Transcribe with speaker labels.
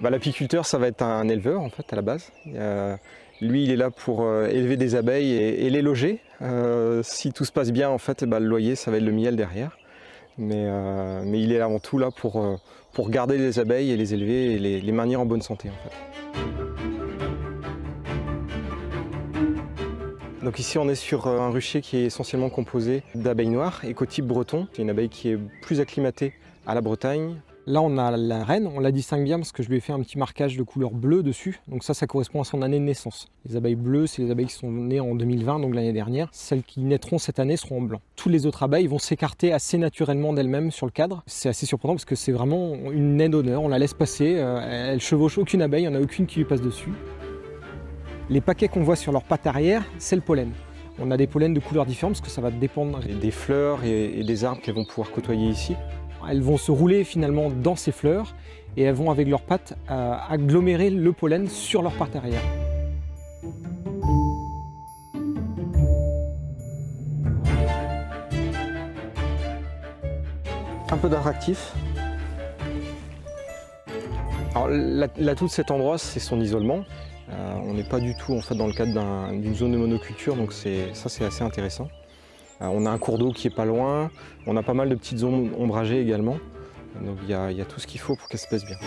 Speaker 1: L'apiculteur, ça va être un éleveur en fait à la base. Lui, il est là pour élever des abeilles et les loger. Si tout se passe bien, en fait, le loyer, ça va être le miel derrière. Mais il est avant tout là pour garder les abeilles et les élever et les maintenir en bonne santé en fait. Donc ici on est sur un rucher qui est essentiellement composé d'abeilles noires, écotype breton. C'est une abeille qui est plus acclimatée à la Bretagne. Là on a la reine, on la distingue bien parce que je lui ai fait un petit marquage de couleur bleue dessus. Donc ça correspond à son année de naissance. Les abeilles bleues, c'est les abeilles qui sont nées en 2020, donc l'année dernière. Celles qui naîtront cette année seront en blanc. Toutes les autres abeilles vont s'écarter assez naturellement d'elles-mêmes sur le cadre. C'est assez surprenant parce que c'est vraiment une naine d'honneur, on la laisse passer, elle chevauche aucune abeille, il n'y en a aucune qui lui passe dessus. Les paquets qu'on voit sur leurs pattes arrière, c'est le pollen. On a des pollens de couleurs différentes parce que ça va dépendre des fleurs et des arbres qu'elles vont pouvoir côtoyer ici. Elles vont se rouler finalement dans ces fleurs et elles vont avec leurs pattes agglomérer le pollen sur leurs pattes arrière. Un peu d'attractif. Alors l'atout de cet endroit, c'est son isolement. On n'est pas du tout en fait, dans le cadre d'une zone de monoculture, donc ça c'est assez intéressant. On a un cours d'eau qui est pas loin, on a pas mal de petites zones ombragées également, donc il y a tout ce qu'il faut pour qu'elle se passe bien.